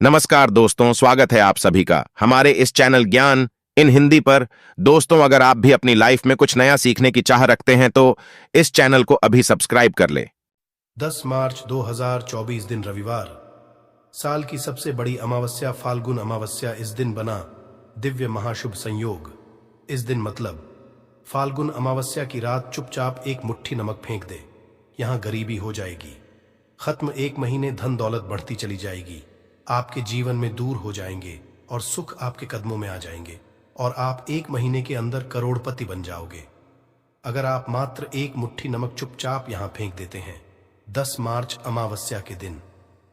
नमस्कार दोस्तों, स्वागत है आप सभी का हमारे इस चैनल ज्ञान इन हिंदी पर। दोस्तों, अगर आप भी अपनी लाइफ में कुछ नया सीखने की चाह रखते हैं तो इस चैनल को अभी सब्सक्राइब कर ले। 10 मार्च 2024 दिन रविवार, साल की सबसे बड़ी अमावस्या फाल्गुन अमावस्या इस दिन बना दिव्य महाशुभ संयोग। इस दिन मतलब फाल्गुन अमावस्या की रात चुपचाप एक मुट्ठी नमक फेंक दे, यहां गरीबी हो जाएगी खत्म। एक महीने धन दौलत बढ़ती चली जाएगी, आपके जीवन में दूर हो जाएंगे और सुख आपके कदमों में आ जाएंगे और आप एक महीने के अंदर करोड़पति बन जाओगे। अगर आप मात्र एक मुट्ठी नमक चुपचाप यहां फेंक देते हैं 10 मार्च अमावस्या के दिन,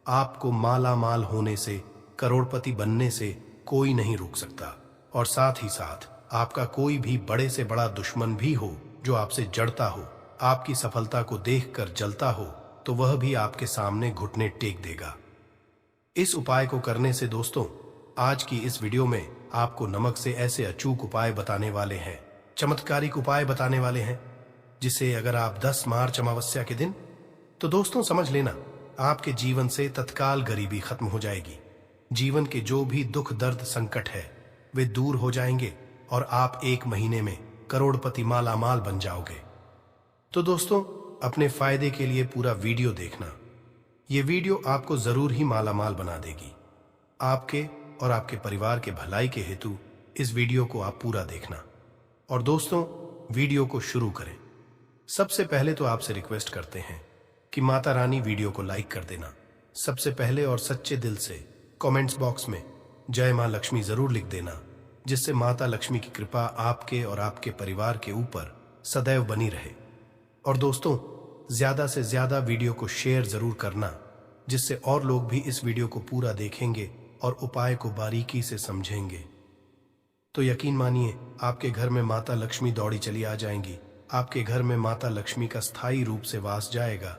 आपको माला माल होने से, करोड़पति बनने से कोई नहीं रोक सकता। और साथ ही साथ आपका कोई भी बड़े से बड़ा दुश्मन भी हो जो आपसे जड़ता हो, आपकी सफलता को देखकर जलता हो, तो वह भी आपके सामने घुटने टेक देगा। इस उपाय को करने से दोस्तों, आज की इस वीडियो में आपको नमक से ऐसे अचूक उपाय बताने वाले हैं, चमत्कारिक उपाय बताने वाले हैं, जिसे अगर आप 10 मार्च अमावस्या के दिन, तो दोस्तों समझ लेना, आपके जीवन से तत्काल गरीबी खत्म हो जाएगी। जीवन के जो भी दुख दर्द संकट है वे दूर हो जाएंगे और आप एक महीने में करोड़पति माला माल बन जाओगे। तो दोस्तों, अपने फायदे के लिए पूरा वीडियो देखना। ये वीडियो आपको जरूर ही माला माल बना देगी। आपके और आपके परिवार के भलाई के हेतु इस वीडियो को आप पूरा देखना। और दोस्तों, वीडियो को शुरू करें। सबसे पहले तो आपसे रिक्वेस्ट करते हैं कि माता रानी वीडियो को लाइक कर देना। सबसे पहले और सच्चे दिल से कमेंट्स बॉक्स में जय मां लक्ष्मी जरूर लिख देना, जिससे माता लक्ष्मी की कृपा आपके और आपके परिवार के ऊपर सदैव बनी रहे। और दोस्तों, ज्यादा से ज्यादा वीडियो को शेयर जरूर करना, जिससे और लोग भी इस वीडियो को पूरा देखेंगे और उपाय को बारीकी से समझेंगे। तो यकीन मानिए, आपके घर में माता लक्ष्मी दौड़ी चली आ जाएंगी। आपके घर में माता लक्ष्मी का स्थायी रूप से वास जाएगा।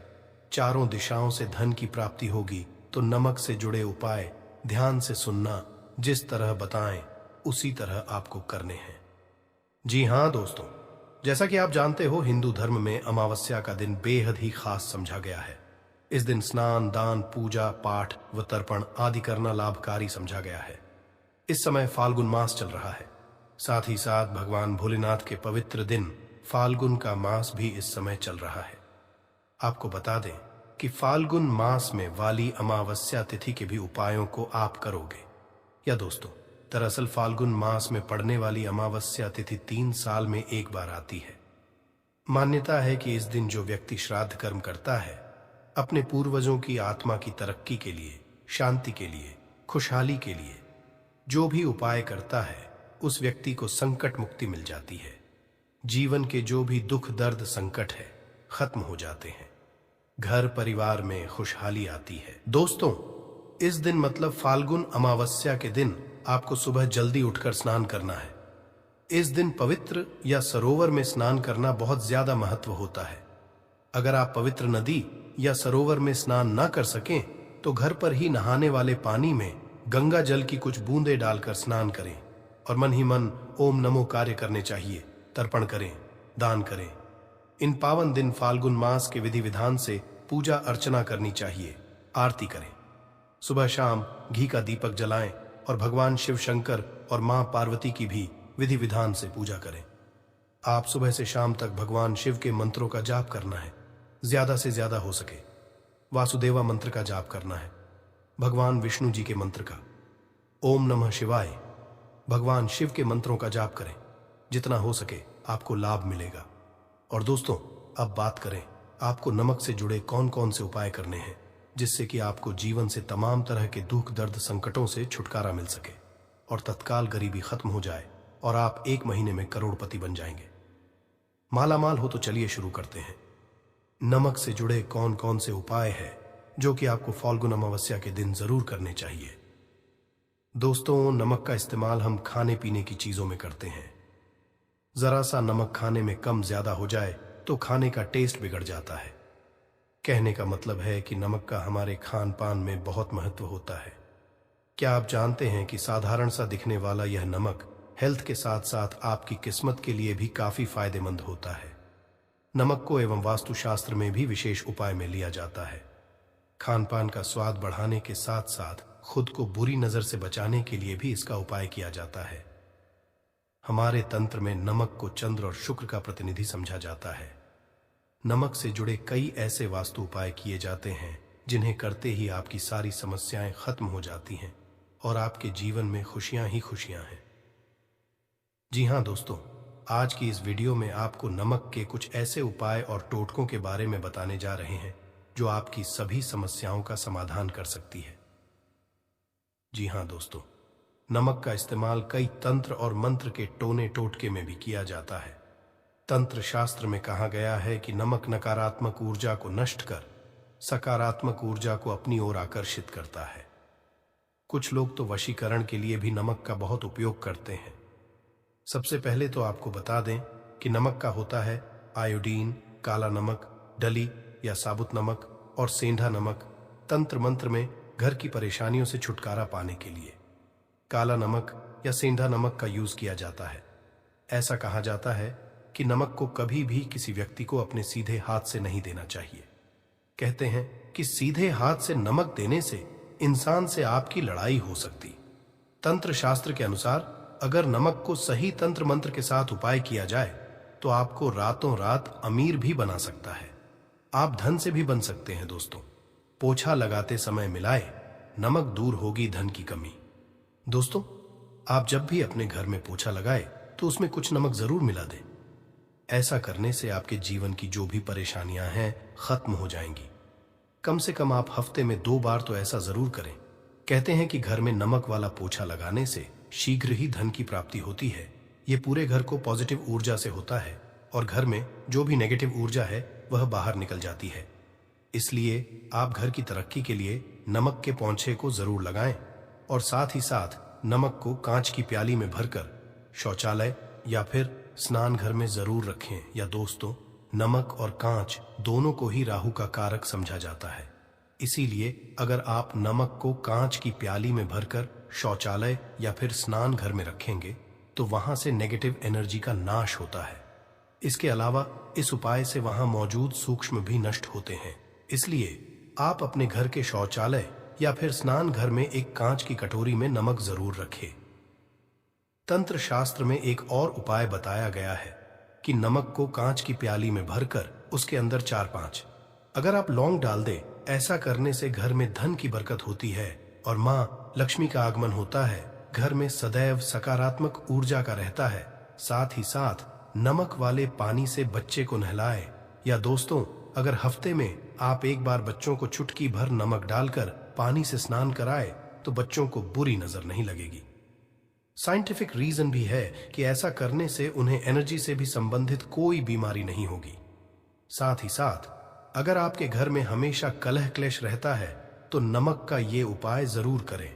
चारों दिशाओं से धन की प्राप्ति होगी। तो नमक से जुड़े उपाय ध्यान से सुनना, जिस तरह बताएं उसी तरह आपको करने हैं। जी हाँ दोस्तों, जैसा कि आप जानते हो, हिंदू धर्म में अमावस्या का दिन बेहद ही खास समझा गया है। इस दिन स्नान, दान, पूजा पाठ व तर्पण आदि करना लाभकारी समझा गया है। इस समय फाल्गुन मास चल रहा है, साथ ही साथ भगवान भोलेनाथ के पवित्र दिन फाल्गुन का मास भी इस समय चल रहा है। आपको बता दें कि फाल्गुन मास में वाली अमावस्या तिथि के भी उपायों को आप करोगे। या दोस्तों, दरअसल फाल्गुन मास में पड़ने वाली अमावस्या तिथि 3 साल में एक बार आती है। मान्यता है कि इस दिन जो व्यक्ति श्राद्ध कर्म करता है, अपने पूर्वजों की आत्मा की तरक्की के लिए, शांति के लिए, खुशहाली के लिए जो भी उपाय करता है, उस व्यक्ति को संकट मुक्ति मिल जाती है। जीवन के जो भी दुख दर्द संकट है खत्म हो जाते हैं। घर परिवार में खुशहाली आती है। दोस्तों, इस दिन मतलब फाल्गुन अमावस्या के दिन आपको सुबह जल्दी उठकर स्नान करना है। इस दिन पवित्र या सरोवर में स्नान करना बहुत ज्यादा महत्व होता है। अगर आप पवित्र नदी या सरोवर में स्नान ना कर सकें, तो घर पर ही नहाने वाले पानी में गंगा जल की कुछ बूंदें डालकर स्नान करें और मन ही मन ओम नमो कार्य करने चाहिए, तर्पण करें, दान करें। इन पावन दिन फाल्गुन मास के विधि विधान से पूजा अर्चना करनी चाहिए, आरती करें। सुबह शाम घी का दीपक जलाएं और भगवान शिव शंकर और मां पार्वती की भी विधि विधान से पूजा करें। आप सुबह से शाम तक भगवान शिव के मंत्रों का जाप करना है, ज्यादा से ज्यादा हो सके। वासुदेवा मंत्र का जाप करना है, भगवान विष्णु जी के मंत्र का। ओम नमः शिवाय, भगवान शिव के मंत्रों का जाप करें। जितना हो सके आपको लाभ मिलेगा। और दोस्तों, अब बात करें आपको नमक से जुड़े कौन कौन से उपाय करने हैं, जिससे कि आपको जीवन से तमाम तरह के दुख दर्द संकटों से छुटकारा मिल सके और तत्काल गरीबी खत्म हो जाए और आप एक महीने में करोड़पति बन जाएंगे। माला माल हो तो चलिए शुरू करते हैं। नमक से जुड़े कौन कौन से उपाय हैं जो कि आपको फाल्गुन अमावस्या के दिन जरूर करने चाहिए। दोस्तों, नमक का इस्तेमाल हम खाने पीने की चीजों में करते हैं। जरा सा नमक खाने में कम ज्यादा हो जाए तो खाने का टेस्ट बिगड़ जाता है। कहने का मतलब है कि नमक का हमारे खान पान में बहुत महत्व होता है। क्या आप जानते हैं कि साधारण सा दिखने वाला यह नमक हेल्थ के साथ साथ आपकी किस्मत के लिए भी काफी फायदेमंद होता है। नमक को एवं वास्तुशास्त्र में भी विशेष उपाय में लिया जाता है। खान पान का स्वाद बढ़ाने के साथ साथ खुद को बुरी नजर से बचाने के लिए भी इसका उपाय किया जाता है। हमारे तंत्र में नमक को चंद्र और शुक्र का प्रतिनिधि समझा जाता है। नमक से जुड़े कई ऐसे वास्तु उपाय किए जाते हैं जिन्हें करते ही आपकी सारी समस्याएं खत्म हो जाती हैं और आपके जीवन में खुशियां ही खुशियां हैं। जी हां दोस्तों, आज की इस वीडियो में आपको नमक के कुछ ऐसे उपाय और टोटकों के बारे में बताने जा रहे हैं जो आपकी सभी समस्याओं का समाधान कर सकती है। जी हां दोस्तों, नमक का इस्तेमाल कई तंत्र और मंत्र के टोने टोटके में भी किया जाता है। तंत्र शास्त्र में कहा गया है कि नमक नकारात्मक ऊर्जा को नष्ट कर सकारात्मक ऊर्जा को अपनी ओर आकर्षित करता है। कुछ लोग तो वशीकरण के लिए भी नमक का बहुत उपयोग करते हैं। सबसे पहले तो आपको बता दें कि नमक का होता है आयोडीन, काला नमक, डली या साबुत नमक और सेंधा नमक। तंत्र मंत्र में घर की परेशानियों से छुटकारा पाने के लिए काला नमक या सेंधा नमक का यूज किया जाता है। ऐसा कहा जाता है कि नमक को कभी भी किसी व्यक्ति को अपने सीधे हाथ से नहीं देना चाहिए। कहते हैं कि सीधे हाथ से नमक देने से इंसान से आपकी लड़ाई हो सकती। तंत्र शास्त्र के अनुसार अगर नमक को सही तंत्र मंत्र के साथ उपाय किया जाए तो आपको रातों रात अमीर भी बना सकता है। आप धन से भी बन सकते हैं दोस्तों। पोछा लगाते समय मिलाए, नमक दूर होगी धन की कमी। दोस्तों, आप जब भी अपने घर में पोछा लगाए तो उसमें कुछ नमक जरूर मिला दें। ऐसा करने से आपके जीवन की जो भी परेशानियां हैं खत्म हो जाएंगी। कम से कम आप हफ्ते में 2 बार तो ऐसा जरूर करें। कहते हैं कि घर में नमक वाला पोछा लगाने से शीघ्र ही धन की प्राप्ति होती है। ये पूरे घर को पॉजिटिव ऊर्जा से होता है और घर में जो भी नेगेटिव ऊर्जा है वह बाहर निकल जाती है। इसलिए आप घर की तरक्की के लिए नमक के पोंछे को जरूर लगाएं और साथ ही साथ नमक को कांच की प्याली में भरकर शौचालय या फिर स्नान घर में जरूर रखें। या दोस्तों, नमक और कांच दोनों को ही राहु का कारक समझा जाता है। इसीलिए अगर आप नमक को कांच की प्याली में भरकर शौचालय या फिर स्नान घर में रखेंगे तो वहां से नेगेटिव एनर्जी का नाश होता है। इसके अलावा इस उपाय से वहां मौजूद सूक्ष्म भी नष्ट होते हैं। इसलिए आप अपने घर के शौचालय या फिर स्नान घर में एक कांच की कटोरी में नमक जरूर रखें। तंत्र शास्त्र में एक और उपाय बताया गया है कि नमक को कांच की प्याली में भरकर उसके अंदर 4-5 अगर आप लौंग डाल दें, ऐसा करने से घर में धन की बरकत होती है और मां लक्ष्मी का आगमन होता है। घर में सदैव सकारात्मक ऊर्जा का रहता है। साथ ही साथ नमक वाले पानी से बच्चे को नहलाए। या दोस्तों, अगर हफ्ते में आप एक बार बच्चों को चुटकी भर नमक डालकर पानी से स्नान कराए तो बच्चों को बुरी नजर नहीं लगेगी। साइंटिफिक रीजन भी है कि ऐसा करने से उन्हें एनर्जी से भी संबंधित कोई बीमारी नहीं होगी। साथ ही साथ अगर आपके घर में हमेशा कलह क्लेश रहता है तो नमक का ये उपाय जरूर करें।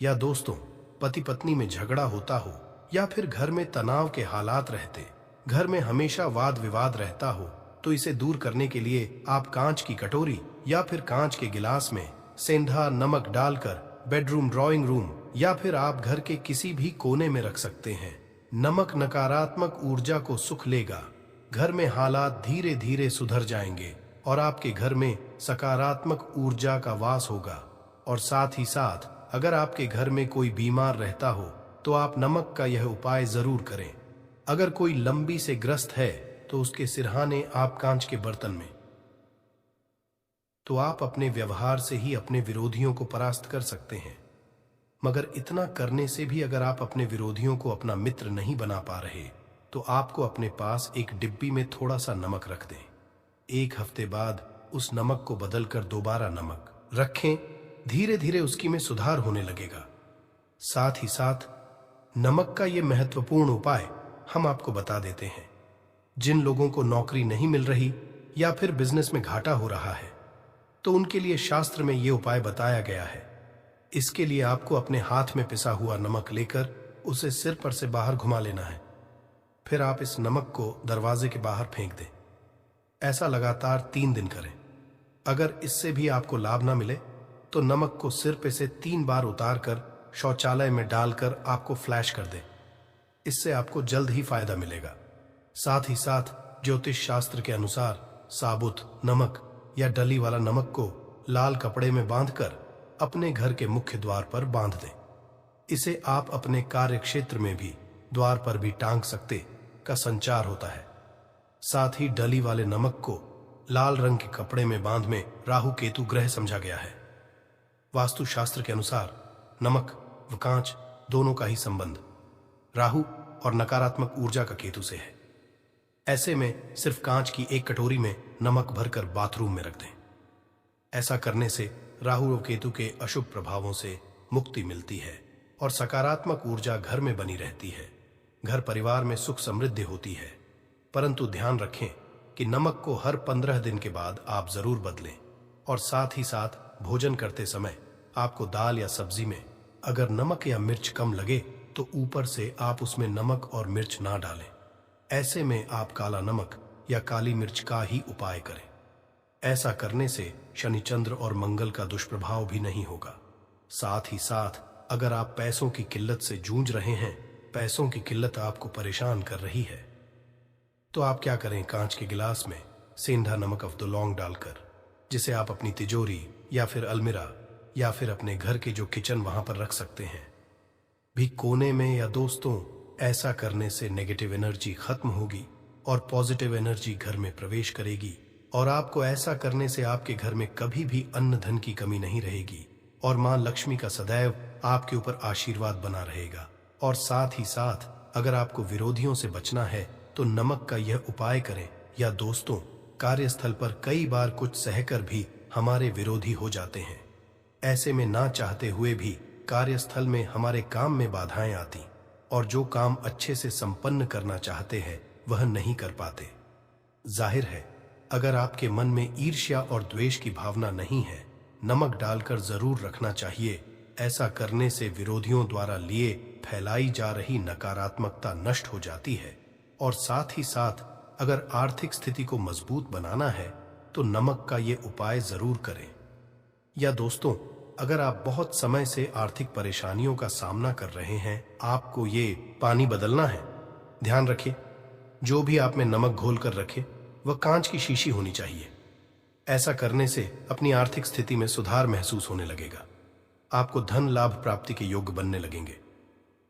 या दोस्तों, पति पत्नी में झगड़ा होता हो या फिर घर में तनाव के हालात रहते, घर में हमेशा वाद विवाद रहता हो, तो इसे दूर करने के लिए आप कांच की कटोरी या फिर कांच के गिलास में सेंधा नमक डालकर बेडरूम, ड्राइंग रूम या फिर आप घर के किसी भी कोने में रख सकते हैं। नमक नकारात्मक ऊर्जा को सुख लेगा। घर में हालात धीरे धीरे सुधर जाएंगे और आपके घर में सकारात्मक ऊर्जा का वास होगा। और साथ ही साथ अगर आपके घर में कोई बीमार रहता हो तो आप नमक का यह उपाय जरूर करें। अगर कोई लंबी से ग्रस्त है तो उसके सिरहाने आप कांच के बर्तन में, तो आप अपने व्यवहार से ही अपने विरोधियों को परास्त कर सकते हैं। मगर इतना करने से भी अगर आप अपने विरोधियों को अपना मित्र नहीं बना पा रहे तो आपको अपने पास एक डिब्बी में थोड़ा सा नमक रख दें। 1 हफ्ते बाद उस नमक को बदलकर दोबारा नमक रखें। धीरे धीरे उसकी में सुधार होने लगेगा। साथ ही साथ नमक का ये महत्वपूर्ण उपाय हम आपको बता देते हैं। जिन लोगों को नौकरी नहीं मिल रही या फिर बिजनेस में घाटा हो रहा है तो उनके लिए शास्त्र में यह उपाय बताया गया है। इसके लिए आपको अपने हाथ में पिसा हुआ नमक लेकर उसे सिर पर से बाहर घुमा लेना है। फिर आप इस नमक को दरवाजे के बाहर फेंक दें। ऐसा लगातार 3 दिन करें। अगर इससे भी आपको लाभ ना मिले तो नमक को सिर पे से 3 बार उतारकर शौचालय में डालकर आपको फ्लैश कर दें। इससे आपको जल्द ही फायदा मिलेगा। साथ ही साथ ज्योतिष शास्त्र के अनुसार साबुत नमक या डली वाला नमक को लाल कपड़े में बांधकर अपने घर के मुख्य द्वार पर बांध दें। इसे आप अपने कार्य क्षेत्र में भी, द्वार पर भी टांग सकते का संचार होता है। साथ ही डली वाले नमक को लाल रंग के कपड़े में बांध में राहु केतु ग्रह समझा गया है। वास्तु शास्त्र के अनुसार नमक व कांच दोनों का ही संबंध राहु और नकारात्मक ऊर्जा का केतु से है। ऐसे में सिर्फ कांच की एक कटोरी में नमक भरकर बाथरूम में रख दें। ऐसा करने से राहु और केतु के अशुभ प्रभावों से मुक्ति मिलती है और सकारात्मक ऊर्जा घर में बनी रहती है। घर परिवार में सुख समृद्धि होती है। परंतु ध्यान रखें कि नमक को हर 15 दिन के बाद आप जरूर बदलें और साथ ही साथ भोजन करते समय आपको दाल या सब्जी में अगर नमक या मिर्च कम लगे तो ऊपर से आप उसमें नमक और मिर्च ना डालें। ऐसे में आप काला नमक या काली मिर्च का ही उपाय करें। ऐसा करने से शनि चंद्र और मंगल का दुष्प्रभाव भी नहीं होगा। साथ ही साथ अगर आप पैसों की किल्लत से जूझ रहे हैं, पैसों की किल्लत आपको परेशान कर रही है, तो आप क्या करें, कांच के गिलास में सेंधा नमक ऑफ द लौंग डालकर, जिसे आप अपनी तिजोरी या फिर अलमीरा या फिर अपने घर के जो किचन वहां पर रख सकते हैं भी कोने में। या दोस्तों, ऐसा करने से नेगेटिव एनर्जी खत्म होगी और पॉजिटिव एनर्जी घर में प्रवेश करेगी और आपको ऐसा करने से आपके घर में कभी भी अन्न धन की कमी नहीं रहेगी और मां लक्ष्मी का सदैव आपके ऊपर आशीर्वाद बना रहेगा। और साथ ही साथ अगर आपको विरोधियों से बचना है तो नमक का यह उपाय करें। या दोस्तों, कार्यस्थल पर कई बार कुछ सहकर भी हमारे विरोधी हो जाते हैं। ऐसे में ना चाहते हुए भी कार्यस्थल में हमारे काम में बाधाएं आती और जो काम अच्छे से संपन्न करना चाहते हैं वह नहीं कर पाते। जाहिर है, अगर आपके मन में ईर्ष्या और द्वेष की भावना नहीं है, नमक डालकर जरूर रखना चाहिए। ऐसा करने से विरोधियों द्वारा लिए फैलाई जा रही नकारात्मकता नष्ट हो जाती है। और साथ ही साथ अगर आर्थिक स्थिति को मजबूत बनाना है तो नमक का ये उपाय जरूर करें। या दोस्तों, अगर आप बहुत समय से आर्थिक परेशानियों का सामना कर रहे हैं, आपको ये पानी बदलना है। ध्यान रखें, जो भी आप में नमक घोल कर रखे वह कांच की शीशी होनी चाहिए। ऐसा करने से अपनी आर्थिक स्थिति में सुधार महसूस होने लगेगा। आपको धन लाभ प्राप्ति के योग्य बनने लगेंगे।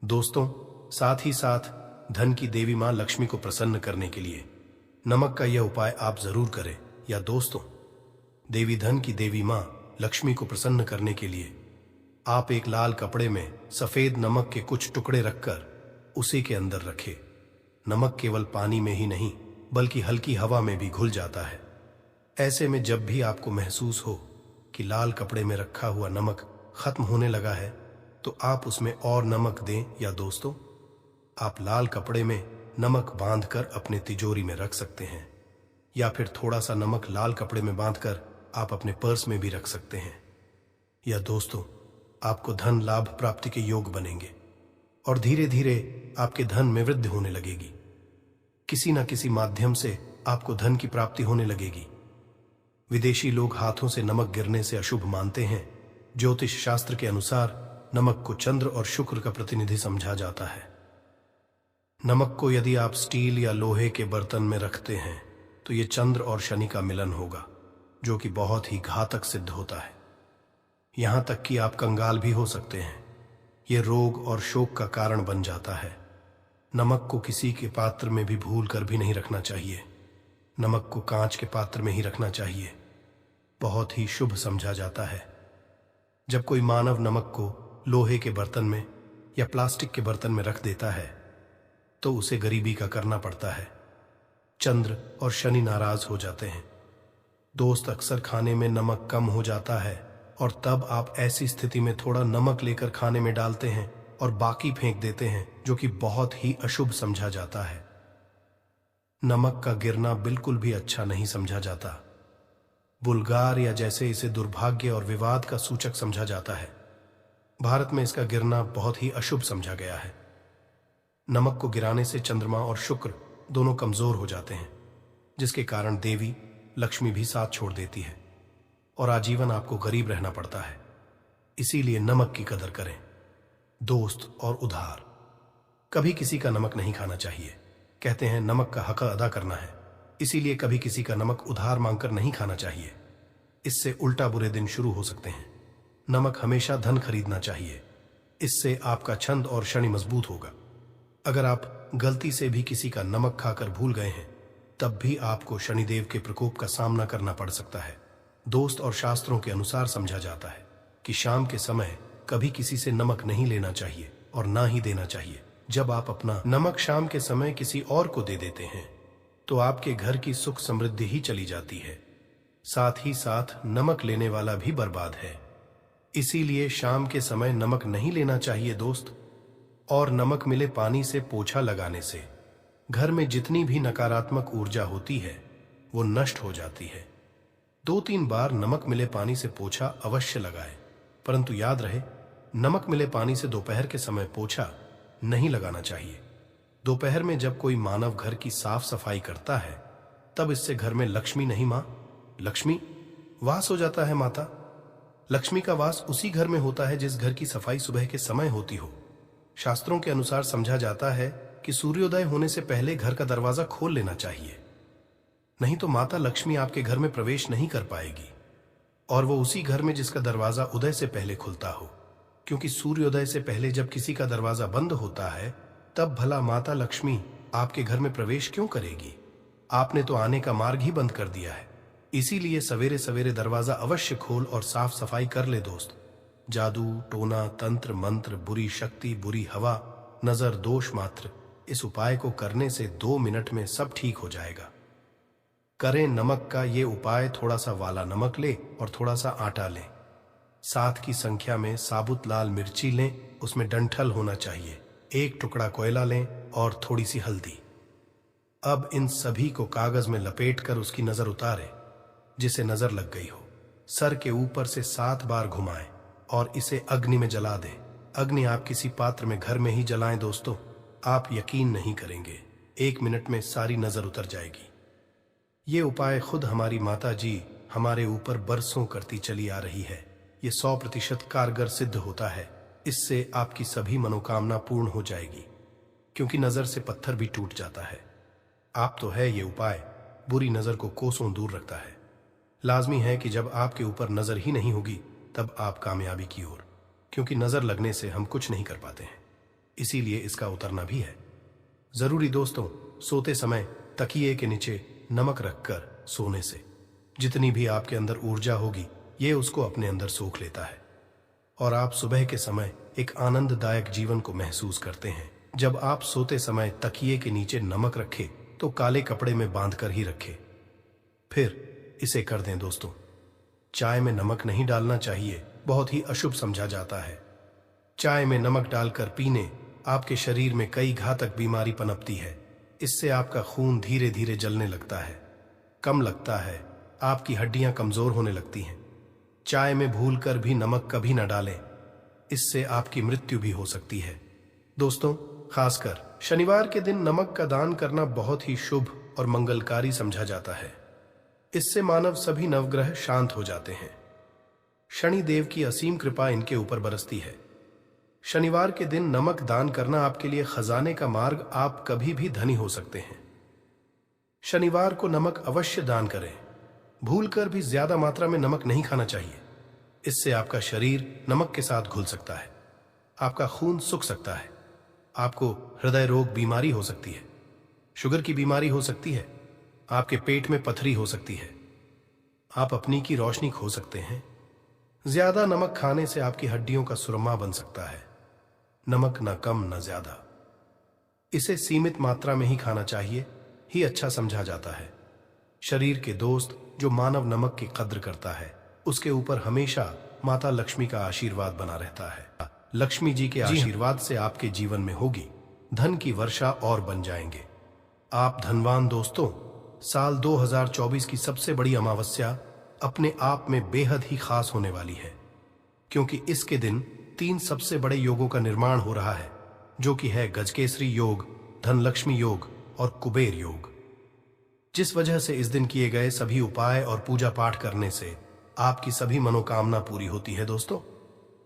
दोस्तों, साथ ही साथ धन की देवी मां लक्ष्मी को प्रसन्न करने के लिए नमक का यह उपाय आप जरूर करें। या दोस्तों, देवी धन की देवी मां लक्ष्मी को प्रसन्न करने के लिए आप एक लाल कपड़े में सफेद नमक के कुछ टुकड़े रखकर उसी के अंदर रखें। नमक केवल पानी में ही नहीं बल्कि हल्की हवा में भी घुल जाता है। ऐसे में जब भी आपको महसूस हो कि लाल कपड़े में रखा हुआ नमक खत्म होने लगा है तो आप उसमें और नमक दें। या दोस्तों, आप लाल कपड़े में नमक बांधकर अपने तिजोरी में रख सकते हैं या फिर थोड़ा सा नमक लाल कपड़े में बांधकर आप अपने पर्स में भी रख सकते हैं। या दोस्तों, आपको धन लाभ प्राप्ति के योग बनेंगे और धीरे धीरे आपके धन में वृद्धि होने लगेगी। किसी न किसी माध्यम से आपको धन की प्राप्ति होने लगेगी। विदेशी लोग हाथों से नमक गिरने से अशुभ मानते हैं। ज्योतिष शास्त्र के अनुसार नमक को चंद्र और शुक्र का प्रतिनिधि समझा जाता है। नमक को यदि आप स्टील या लोहे के बर्तन में रखते हैं तो ये चंद्र और शनि का मिलन होगा, जो कि बहुत ही घातक सिद्ध होता है। यहां तक कि आप कंगाल भी हो सकते हैं। ये रोग और शोक का कारण बन जाता है। नमक को किसी के पात्र में भी भूल कर भी नहीं रखना चाहिए। नमक को कांच के पात्र में ही रखना चाहिए। बहुत ही शुभ समझा जाता है। जब कोई मानव नमक को लोहे के बर्तन में या प्लास्टिक के बर्तन में रख देता है तो उसे गरीबी का करना पड़ता है। चंद्र और शनि नाराज हो जाते हैं। दोस्त, अक्सर खाने में नमक कम हो जाता है और तब आप ऐसी स्थिति में थोड़ा नमक लेकर खाने में डालते हैं और बाकी फेंक देते हैं, जो कि बहुत ही अशुभ समझा जाता है। नमक का गिरना बिल्कुल भी अच्छा नहीं समझा जाता। बुल्गार या जैसे इसे दुर्भाग्य और विवाद का सूचक समझा जाता है। भारत में इसका गिरना बहुत ही अशुभ समझा गया है। नमक को गिराने से चंद्रमा और शुक्र दोनों कमजोर हो जाते हैं, जिसके कारण देवी लक्ष्मी भी साथ छोड़ देती है और आजीवन आपको गरीब रहना पड़ता है। इसीलिए नमक की कदर करें। दोस्त और उधार, कभी किसी का नमक नहीं खाना चाहिए। कहते हैं नमक का हक अदा करना है, इसीलिए कभी किसी का नमक उधार मांगकर नहीं खाना चाहिए। इससे उल्टा बुरे दिन शुरू हो सकते हैं। नमक हमेशा धन खरीदना चाहिए, इससे आपका छंद और शनि मजबूत होगा। अगर आप गलती से भी किसी का नमक खाकर भूल गए हैं, तब भी आपको शनिदेव के प्रकोप का सामना करना पड़ सकता है। दोस्त और शास्त्रों के अनुसार समझा जाता है कि शाम के समय कभी किसी से नमक नहीं लेना चाहिए और ना ही देना चाहिए। जब आप अपना नमक शाम के समय किसी और को दे देते हैं तो आपके घर की सुख समृद्धि ही चली जाती है, साथ ही साथ नमक लेने वाला भी बर्बाद है। इसीलिए शाम के समय नमक नहीं लेना चाहिए दोस्त। और नमक मिले पानी से पोछा लगाने से घर में जितनी भी नकारात्मक ऊर्जा होती है वो नष्ट हो जाती है। 2-3 बार नमक मिले पानी से पोछा अवश्य लगाएं, परंतु याद रहे नमक मिले पानी से दोपहर के समय पोछा नहीं लगाना चाहिए। दोपहर में जब कोई मानव घर की साफ सफाई करता है तब इससे घर में लक्ष्मी नहीं मां लक्ष्मी वास हो जाता है। माता लक्ष्मी का वास उसी घर में होता है जिस घर की सफाई सुबह के समय होती हो। शास्त्रों के अनुसार समझा जाता है कि सूर्योदय होने से पहले घर का दरवाजा खोल लेना चाहिए, नहीं तो माता लक्ष्मी आपके घर में प्रवेश नहीं कर पाएगी, और वो उसी घर में जिसका दरवाजा उदय से पहले खुलता हो, क्योंकि सूर्योदय से पहले जब किसी का दरवाजा बंद होता है तब भला माता लक्ष्मी आपके घर में प्रवेश क्यों करेगी? आपने तो आने का मार्ग ही बंद कर दिया है। इसीलिए सवेरे सवेरे दरवाजा अवश्य खोल और साफ सफाई कर ले दोस्त। जादू, टोना, तंत्र, मंत्र, बुरी शक्ति, बुरी हवा, नजर, दोष मात्र, इस उपाय को करने से 2 मिनट में सब ठीक हो जाएगा। करें नमक का ये उपाय। थोड़ा सा वाला नमक ले और थोड़ा सा आटा लें। 7 की संख्या में साबुत लाल मिर्ची लें, उसमें डंठल होना चाहिए। 1 टुकड़ा कोयला लें और थोड़ी सी हल्दी। अब इन सभी को कागज में लपेटकर उसकी नजर उतारें जिसे नजर लग गई हो। सर के ऊपर से 7 बार घुमाएं और इसे अग्नि में जला दें। अग्नि आप किसी पात्र में घर में ही जलाएं दोस्तों, आप यकीन नहीं करेंगे 1 मिनट में सारी नजर उतर जाएगी। ये उपाय खुद हमारी माता जी हमारे ऊपर बरसों करती चली आ रही है। ये 100% कारगर सिद्ध होता है। इससे आपकी सभी मनोकामना पूर्ण हो जाएगी, क्योंकि नजर से पत्थर भी टूट जाता है। आप तो है ये उपाय बुरी नजर को कोसों दूर रखता है। लाजमी है कि जब आपके ऊपर नजर ही नहीं होगी तब आप कामयाबी की ओर, क्योंकि नजर लगने से हम कुछ नहीं कर पाते हैं, इसीलिए इसका उतरना भी है जरूरी दोस्तों। सोते समय तकिए के नीचे नमक रखकर सोने से जितनी भी आपके अंदर ऊर्जा होगी ये उसको अपने अंदर सोख लेता है, और आप सुबह के समय एक आनंददायक जीवन को महसूस करते हैं। जब आप सोते समय तकिए के नीचे नमक रखें तो काले कपड़े में बांधकर ही रखें। फिर इसे कर दें दोस्तों। चाय में नमक नहीं डालना चाहिए, बहुत ही अशुभ समझा जाता है। चाय में नमक डालकर पीने आपके शरीर में कई घातक बीमारी पनपती है। इससे आपका खून धीरे धीरे जलने लगता है, कम लगता है, आपकी हड्डियां कमजोर होने लगती हैं। चाय में भूलकर भी नमक कभी न डालें, इससे आपकी मृत्यु भी हो सकती है। दोस्तों, खासकर शनिवार के दिन नमक का दान करना बहुत ही शुभ और मंगलकारी समझा जाता है। इससे मानव सभी नवग्रह शांत हो जाते हैं। शनि देव की असीम कृपा इनके ऊपर बरसती है। शनिवार के दिन नमक दान करना आपके लिए खजाने का मार्ग, आप कभी भी धनी हो सकते हैं। शनिवार को नमक अवश्य दान करें। भूलकर भी ज्यादा मात्रा में नमक नहीं खाना चाहिए, इससे आपका शरीर नमक के साथ घुल सकता है, आपका खून सूख सकता है, आपको हृदय रोग बीमारी हो सकती है, शुगर की बीमारी हो सकती है, आपके पेट में पथरी हो सकती है, आप अपनी की रोशनी खो सकते हैं। ज्यादा नमक खाने से आपकी हड्डियों का सुरमा बन सकता है। नमक न कम न ज्यादा, इसे सीमित मात्रा में ही खाना चाहिए ही अच्छा समझा जाता है। शरीर के दोस्त जो मानव नमक की कद्र करता है उसके ऊपर हमेशा माता लक्ष्मी का आशीर्वाद बना रहता है। लक्ष्मी जी के आशीर्वाद से आपके जीवन में होगी धन की वर्षा और बन जाएंगे आप धनवान। दोस्तों, साल 2024 की सबसे बड़ी अमावस्या अपने आप में बेहद ही खास होने वाली है, क्योंकि इसके दिन 3 सबसे बड़े योगों का निर्माण हो रहा है, जो कि है गजकेसरी योग, धनलक्ष्मी योग और कुबेर योग। जिस वजह से इस दिन किए गए सभी उपाय और पूजा पाठ करने से आपकी सभी मनोकामना पूरी होती है। दोस्तों,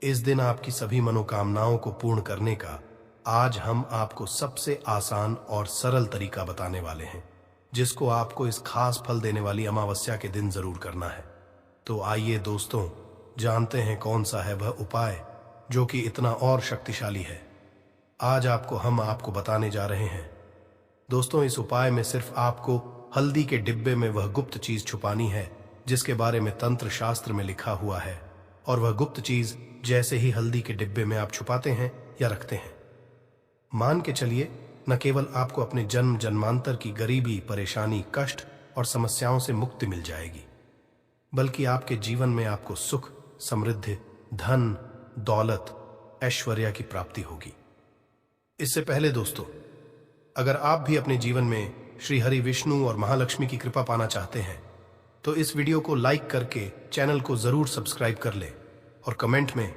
इस दिन आपकी सभी मनोकामनाओं को पूर्ण करने का आज हम आपको सबसे आसान और सरल तरीका बताने वाले हैं, जिसको आपको इस खास फल देने वाली अमावस्या के दिन जरूर करना है। तो आइए दोस्तों, जानते हैं कौन सा है वह उपाय जो कि इतना और शक्तिशाली है। आज आपको बताने जा रहे हैं। दोस्तों, इस उपाय में सिर्फ आपको हल्दी के डिब्बे में वह गुप्त चीज छुपानी है जिसके बारे में तंत्र शास्त्र में लिखा हुआ है। और वह गुप्त चीज जैसे ही हल्दी के डिब्बे में आप छुपाते हैं या रखते हैं, मान के चलिए, न केवल आपको अपने जन्म जन्मांतर की गरीबी, परेशानी, कष्ट और समस्याओं से मुक्ति मिल जाएगी, बल्कि आपके जीवन में आपको सुख, समृद्धि, धन, दौलत, ऐश्वर्य की प्राप्ति होगी। इससे पहले दोस्तों, अगर आप भी अपने जीवन में श्री हरि विष्णु और महालक्ष्मी की कृपा पाना चाहते हैं तो इस वीडियो को लाइक करके चैनल को जरूर सब्सक्राइब कर ले और कमेंट में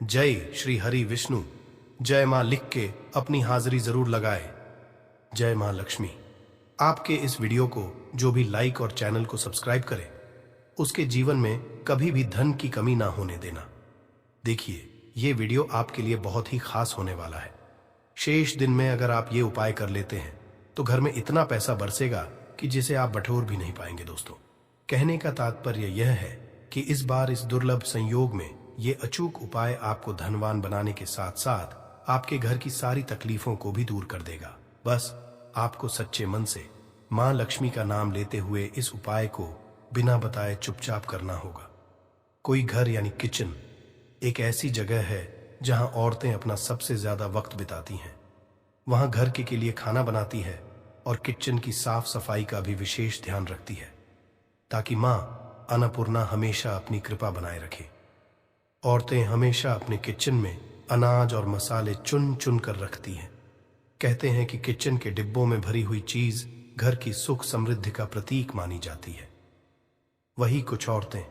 जय श्री हरि विष्णु, जय मां लिख के अपनी हाजिरी जरूर लगाए। जय मां लक्ष्मी। आपके इस वीडियो को जो भी लाइक और चैनल को सब्सक्राइब करे उसके जीवन में कभी भी धन की कमी ना होने देना। देखिए, ये वीडियो आपके लिए बहुत ही खास होने वाला है। शेष दिन में अगर आप ये उपाय कर लेते हैं तो घर में इतना पैसा बरसेगा कि जिसे आप बटोर भी नहीं पाएंगे। दोस्तों, कहने का तात्पर्य यह है कि इस बार इस दुर्लभ संयोग में ये अचूक उपाय आपको धनवान बनाने के साथ साथ आपके घर की सारी तकलीफों को भी दूर कर देगा। बस आपको सच्चे मन से मां लक्ष्मी का नाम लेते हुए इस उपाय को बिना बताए चुपचाप करना होगा। कोई घर यानी किचन एक ऐसी जगह है जहां औरतें अपना सबसे ज्यादा वक्त बिताती हैं। वहां घर के लिए खाना बनाती है और किचन की साफ सफाई का भी विशेष ध्यान रखती है ताकि मां अन्नपूर्णा हमेशा अपनी कृपा बनाए रखे। औरतें हमेशा अपने किचन में अनाज और मसाले चुन चुन कर रखती हैं। कहते हैं कि किचन के डिब्बों में भरी हुई चीज घर की सुख समृद्धि का प्रतीक मानी जाती है। वही कुछ औरतें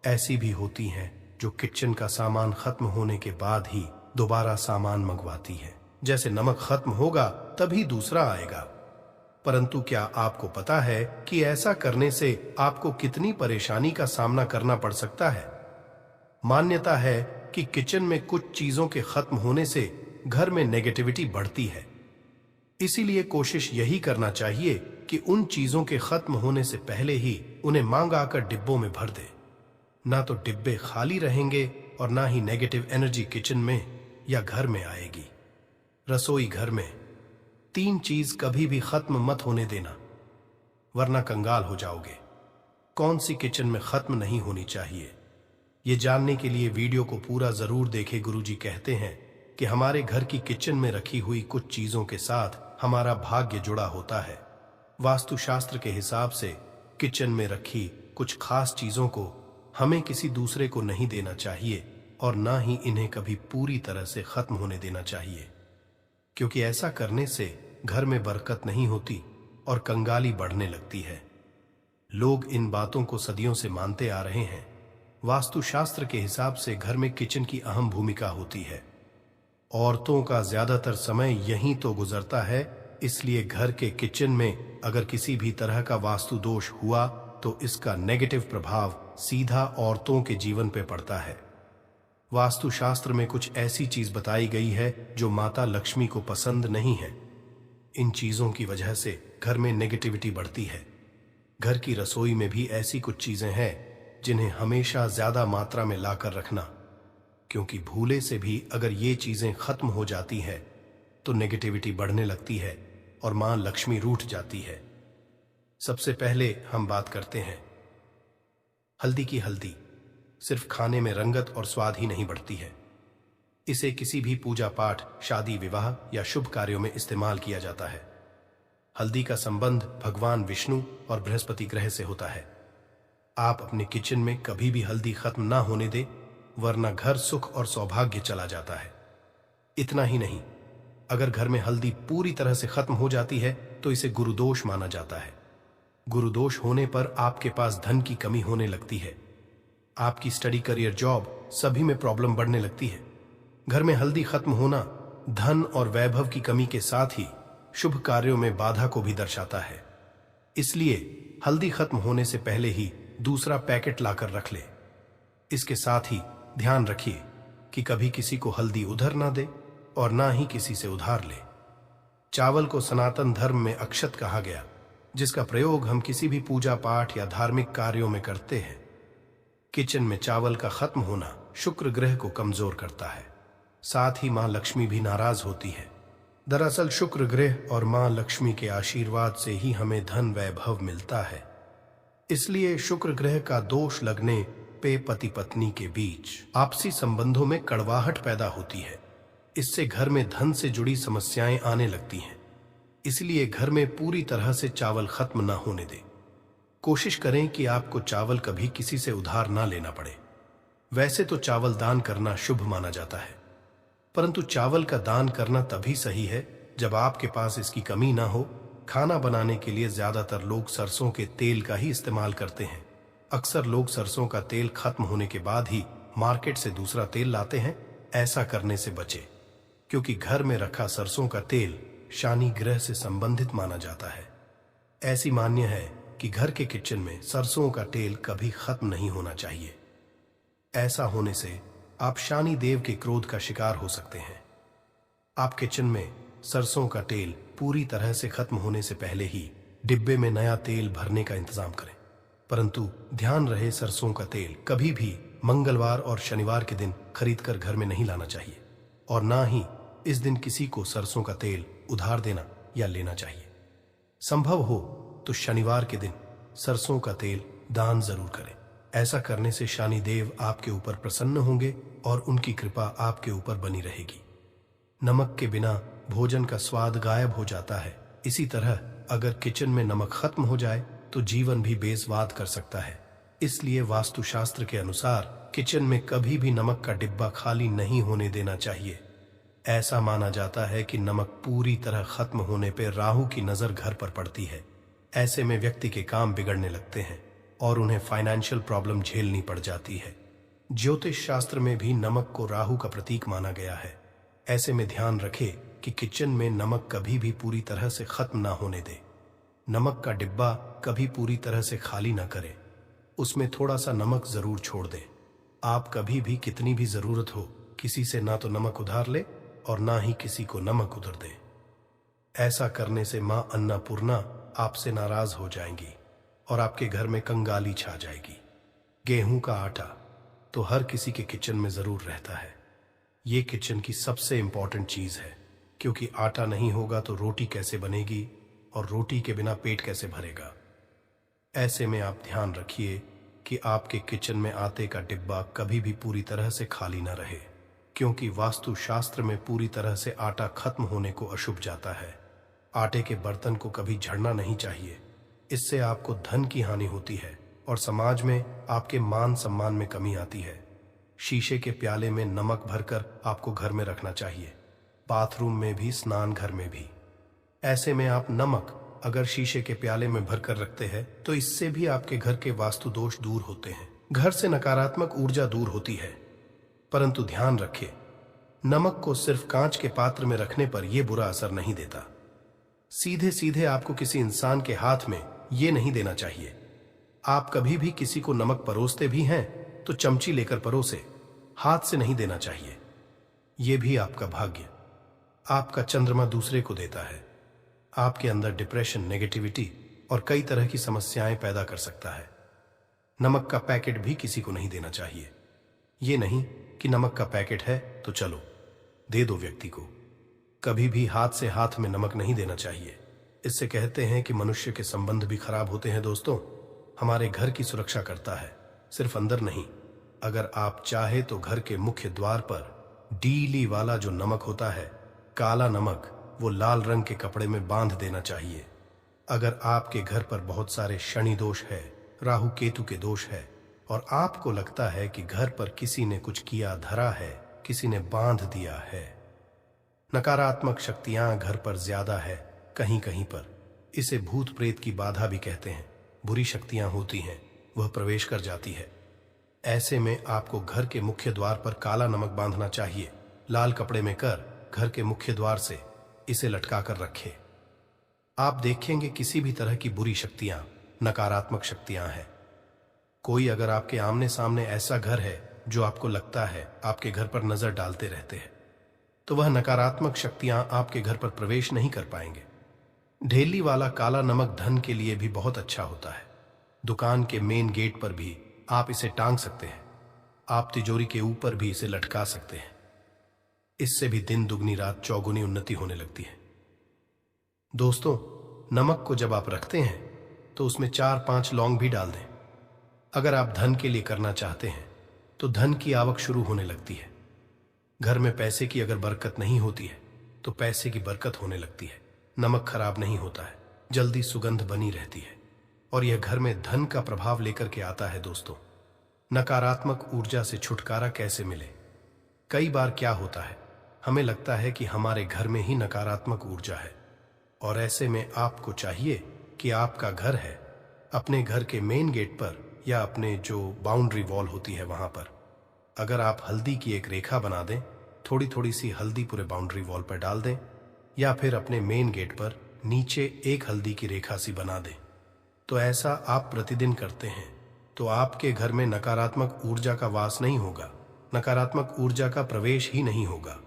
ऐसी भी होती हैं जो किचन का सामान खत्म होने के बाद ही दोबारा सामान मंगवाती है। जैसे नमक खत्म होगा तभी दूसरा आएगा। परंतु क्या आपको पता है कि ऐसा करने से आपको कितनी परेशानी का सामना करना पड़ सकता है? मान्यता है कि किचन में कुछ चीजों के खत्म होने से घर में नेगेटिविटी बढ़ती है। इसीलिए कोशिश यही करना चाहिए कि उन चीजों के खत्म होने से पहले ही उन्हें मांग आकर डिब्बों में भर दे। ना तो डिब्बे खाली रहेंगे और ना ही नेगेटिव एनर्जी किचन में या घर में आएगी। रसोई घर में 3 चीज कभी भी खत्म मत होने देना, वरना कंगाल हो जाओगे। कौन सी किचन में खत्म नहीं होनी चाहिए, ये जानने के लिए वीडियो को पूरा जरूर देखें। गुरुजी कहते हैं कि हमारे घर की किचन में रखी हुई कुछ चीजों के साथ हमारा भाग्य जुड़ा होता है। वास्तुशास्त्र के हिसाब से किचन में रखी कुछ खास चीजों को हमें किसी दूसरे को नहीं देना चाहिए और ना ही इन्हें कभी पूरी तरह से खत्म होने देना चाहिए, क्योंकि ऐसा करने से घर में बरकत नहीं होती और कंगाली बढ़ने लगती है। लोग इन बातों को सदियों से मानते आ रहे हैं। वास्तुशास्त्र के हिसाब से घर में किचन की अहम भूमिका होती है। औरतों का ज्यादातर समय यहीं तो गुजरता है, इसलिए घर के किचन में अगर किसी भी तरह का वास्तु दोष हुआ तो इसका नेगेटिव प्रभाव सीधा औरतों के जीवन पे पड़ता है। वास्तुशास्त्र में कुछ ऐसी चीज बताई गई है जो माता लक्ष्मी को पसंद नहीं है। इन चीजों की वजह से घर में नेगेटिविटी बढ़ती है। घर की रसोई में भी ऐसी कुछ चीजें हैं जिन्हें हमेशा ज्यादा मात्रा में लाकर रखना, क्योंकि भूले से भी अगर ये चीजें खत्म हो जाती है तो नेगेटिविटी बढ़ने लगती है और मां लक्ष्मी रूठ जाती है। सबसे पहले हम बात करते हैं हल्दी की। हल्दी सिर्फ खाने में रंगत और स्वाद ही नहीं बढ़ती है, इसे किसी भी पूजा पाठ, शादी विवाह या शुभ कार्यों में इस्तेमाल किया जाता है। हल्दी का संबंध भगवान विष्णु और बृहस्पति ग्रह से होता है। आप अपने किचन में कभी भी हल्दी खत्म ना होने दें, वरना घर सुख और सौभाग्य चला जाता है। इतना ही नहीं, अगर घर में हल्दी पूरी तरह से खत्म हो जाती है तो इसे गुरुदोष माना जाता है। गुरुदोष होने पर आपके पास धन की कमी होने लगती है। आपकी स्टडी, करियर, जॉब सभी में प्रॉब्लम बढ़ने लगती है। घर में हल्दी खत्म होना धन और वैभव की कमी के साथ ही शुभ कार्यों में बाधा को भी दर्शाता है। इसलिए हल्दी खत्म होने से पहले ही दूसरा पैकेट लाकर रख ले। इसके साथ ही ध्यान रखिए कि कभी किसी को हल्दी उधर ना दे और ना ही किसी से उधार ले। चावल को सनातन धर्म में अक्षत कहा गया, जिसका प्रयोग हम किसी भी पूजा पाठ या धार्मिक कार्यों में करते हैं। किचन में चावल का खत्म होना शुक्र ग्रह को कमजोर करता है, साथ ही मां लक्ष्मी भी नाराज होती है। दरअसल शुक्र ग्रह और मां लक्ष्मी के आशीर्वाद से ही हमें धन वैभव मिलता है। इसलिए शुक्र ग्रह का दोष लगने पे पति पत्नी के बीच आपसी संबंधों में कड़वाहट पैदा होती है। इससे घर में धन से जुड़ी समस्याएं आने लगती हैं। इसलिए घर में पूरी तरह से चावल खत्म ना होने दें। कोशिश करें कि आपको चावल कभी किसी से उधार ना लेना पड़े। वैसे तो चावल दान करना शुभ माना जाता है, परंतु चावल का दान करना तभी सही है जब आपके पास इसकी कमी ना हो। खाना बनाने के लिए ज्यादातर लोग सरसों के तेल का ही इस्तेमाल करते हैं। अक्सर लोग सरसों का तेल खत्म होने के बाद ही मार्केट से दूसरा तेल लाते हैं। ऐसा करने से बचें, क्योंकि घर में रखा सरसों का तेल शनि ग्रह से संबंधित माना जाता है। ऐसी मान्य है कि घर के किचन में सरसों का तेल कभी खत्म नहीं होना चाहिए। ऐसा होने से आप शनि देव के क्रोध का शिकार हो सकते हैं। आप किचन में सरसों का तेल पूरी तरह से खत्म होने से पहले ही डिब्बे में नया तेल भरने का इंतजाम करें। परंतु ध्यान रहे, सरसों का तेल कभी भी मंगलवार और शनिवार के दिन खरीदकर घर में नहीं लाना चाहिए, और ना ही इस दिन किसी को सरसों का तेल उधार देना या लेना चाहिए। संभव हो तो शनिवार के दिन सरसों का तेल दान जरूर करें। ऐसा करने से शनि देव आपके ऊपर प्रसन्न होंगे और उनकी कृपा आपके ऊपर बनी रहेगी। नमक के बिना भोजन का स्वाद गायब हो जाता है। इसी तरह अगर किचन में नमक खत्म हो जाए तो जीवन भी बेस्वाद कर सकता है। इसलिए वास्तुशास्त्र के अनुसार किचन में कभी भी नमक का डिब्बा खाली नहीं होने देना चाहिए। ऐसा माना जाता है कि नमक पूरी तरह खत्म होने पर राहु की नजर घर पर पड़ती है। ऐसे में व्यक्ति के काम बिगड़ने लगते हैं और उन्हें फाइनेंशियल प्रॉब्लम झेलनी पड़ जाती है। ज्योतिष शास्त्र में भी नमक को राहु का प्रतीक माना गया है। ऐसे में ध्यान रखें कि किचन में नमक कभी भी पूरी तरह से खत्म ना होने दे। नमक का डिब्बा कभी पूरी तरह से खाली ना करें, उसमें थोड़ा सा नमक जरूर छोड़ दें। आप कभी भी कितनी भी जरूरत हो किसी से ना तो नमक उधार ले और ना ही किसी को नमक उधार दें। ऐसा करने से मां अन्नपूर्णा आपसे नाराज हो जाएंगी और आपके घर में कंगाली छा जाएगी। गेहूं का आटा तो हर किसी के किचन में जरूर रहता है। ये किचन की सबसे इंपॉर्टेंट चीज है, क्योंकि आटा नहीं होगा तो रोटी कैसे बनेगी और रोटी के बिना पेट कैसे भरेगा। ऐसे में आप ध्यान रखिए कि आपके किचन में आटे का डिब्बा कभी भी पूरी तरह से खाली ना रहे, क्योंकि वास्तु शास्त्र में पूरी तरह से आटा खत्म होने को अशुभ जाता है। आटे के बर्तन को कभी झड़ना नहीं चाहिए, इससे आपको धन की हानि होती है और समाज में आपके मान सम्मान में कमी आती है। शीशे के प्याले में नमक भरकर आपको घर में रखना चाहिए, बाथरूम में भी, स्नान घर में भी। ऐसे में आप नमक अगर शीशे के प्याले में भरकर रखते हैं तो इससे भी आपके घर के वास्तु दोष दूर होते हैं, घर से नकारात्मक ऊर्जा दूर होती है। परंतु ध्यान रखें, नमक को सिर्फ कांच के पात्र में रखने पर यह बुरा असर नहीं देता। सीधे सीधे आपको किसी इंसान के हाथ में यह नहीं देना चाहिए। आप कभी भी किसी को नमक परोसते भी हैं तो चमची लेकर परोसे, हाथ से नहीं देना चाहिए। यह भी आपका भाग्य, आपका चंद्रमा दूसरे को देता है। आपके अंदर डिप्रेशन, नेगेटिविटी और कई तरह की समस्याएं पैदा कर सकता है। नमक का पैकेट भी किसी को नहीं देना चाहिए। ये नहीं कि नमक का पैकेट है तो चलो दे दो व्यक्ति को। कभी भी हाथ से हाथ में नमक नहीं देना चाहिए। इससे कहते हैं कि मनुष्य के संबंध भी खराब होते हैं। दोस्तों, हमारे घर की सुरक्षा करता है, सिर्फ अंदर नहीं। अगर आप चाहे तो घर के मुख्य द्वार पर डीली वाला जो नमक होता है, काला नमक, वो लाल रंग के कपड़े में बांध देना चाहिए। अगर आपके घर पर बहुत सारे शनि दोष है, राहु केतु के दोष है और आपको लगता है कि घर पर किसी ने कुछ किया धरा है, किसी ने बांध दिया है, नकारात्मक शक्तियां घर पर ज्यादा है, कहीं कहीं पर इसे भूत प्रेत की बाधा भी कहते हैं। बुरी शक्तियां होती हैं, वह प्रवेश कर जाती है। ऐसे में आपको घर के मुख्य द्वार पर काला नमक बांधना चाहिए। लाल कपड़े में कर घर के मुख्य द्वार से इसे लटका कर रखें। आप देखेंगे किसी भी तरह की बुरी शक्तियां, नकारात्मक शक्तियां हैं। कोई अगर आपके आमने सामने ऐसा घर है जो आपको लगता है आपके घर पर नजर डालते रहते हैं, तो वह नकारात्मक शक्तियां आपके घर पर प्रवेश नहीं कर पाएंगे। ढेली वाला काला नमक धन के लिए भी बहुत अच्छा होता है। दुकान के मेन गेट पर भी आप इसे टांग सकते हैं। आप तिजोरी के ऊपर भी इसे लटका सकते हैं। इससे भी दिन दुगनी रात चौगुनी उन्नति होने लगती है। दोस्तों, नमक को जब आप रखते हैं तो उसमें 4-5 लौंग भी डाल दें। अगर आप धन के लिए करना चाहते हैं तो धन की आवक शुरू होने लगती है। घर में पैसे की अगर बरकत नहीं होती है तो पैसे की बरकत होने लगती है। नमक खराब नहीं होता है, जल्दी सुगंध बनी रहती है और यह घर में धन का प्रभाव लेकर के आता है। दोस्तों, नकारात्मक ऊर्जा से छुटकारा कैसे मिले? कई बार क्या होता है, हमें लगता है कि हमारे घर में ही नकारात्मक ऊर्जा है और ऐसे में आपको चाहिए कि आपका घर है, अपने घर के मेन गेट पर या अपने जो बाउंड्री वॉल होती है वहां पर अगर आप हल्दी की एक रेखा बना दें, थोड़ी थोड़ी सी हल्दी पूरे बाउंड्री वॉल पर डाल दें या फिर अपने मेन गेट पर नीचे एक हल्दी की रेखा सी बना दें, तो ऐसा आप प्रतिदिन करते हैं तो आपके घर में नकारात्मक ऊर्जा का वास नहीं होगा, नकारात्मक ऊर्जा का प्रवेश ही नहीं होगा।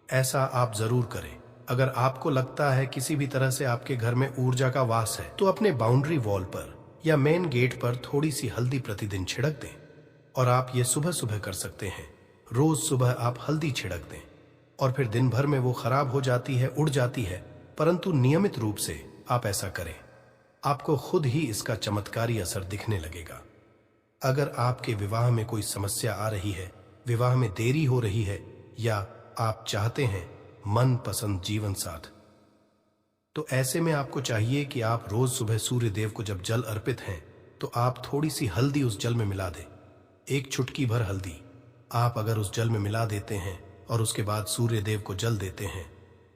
ऐसा आप जरूर करें। अगर आपको लगता है किसी भी तरह से आपके घर में ऊर्जा का वास है तो अपने बाउंड्री वॉल पर या मेन गेट पर थोड़ी सी हल्दी प्रतिदिन छिड़क दें। और आप ये सुबह सुबह कर सकते हैं। रोज सुबह आप हल्दी छिड़क दें और फिर दिन भर में वो खराब हो जाती है, उड़ जाती है, परंतु नियमित रूप से आप ऐसा करें, आपको खुद ही इसका चमत्कारी असर दिखने लगेगा। अगर आपके विवाह में कोई समस्या आ रही है, विवाह में देरी हो रही है या आप चाहते हैं मनपसंद जीवन साथ, तो ऐसे में आपको चाहिए कि आप रोज सुबह सूर्य देव को जब जल अर्पित हैं तो आप थोड़ी सी हल्दी उस जल में मिला दें। एक चुटकी भर हल्दी आप अगर उस जल में मिला देते हैं और उसके बाद सूर्य देव को जल देते हैं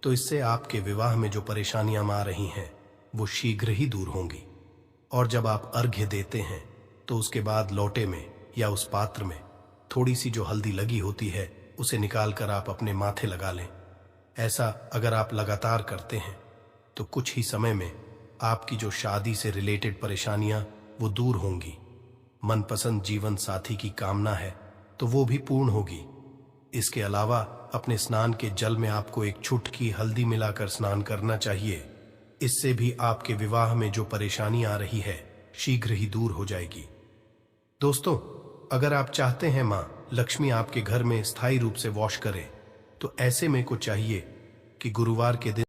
तो इससे आपके विवाह में जो परेशानियां आ रही हैं वो शीघ्र ही दूर होंगी। और जब आप अर्घ्य देते हैं तो उसके बाद लोटे में या उस पात्र में थोड़ी सी जो हल्दी लगी होती है उसे निकालकर आप अपने माथे लगा लें। ऐसा अगर आप लगातार करते हैं तो कुछ ही समय में आपकी जो शादी से रिलेटेड परेशानियां वो दूर होंगी। मनपसंद जीवन साथी की कामना है तो वो भी पूर्ण होगी। इसके अलावा अपने स्नान के जल में आपको एक चुटकी हल्दी मिलाकर स्नान करना चाहिए। इससे भी आपके विवाह में जो परेशानी आ रही है शीघ्र ही दूर हो जाएगी। दोस्तों, अगर आप चाहते हैं मां लक्ष्मी आपके घर में स्थायी रूप से वास करे तो ऐसे में को चाहिए कि गुरुवार के दिन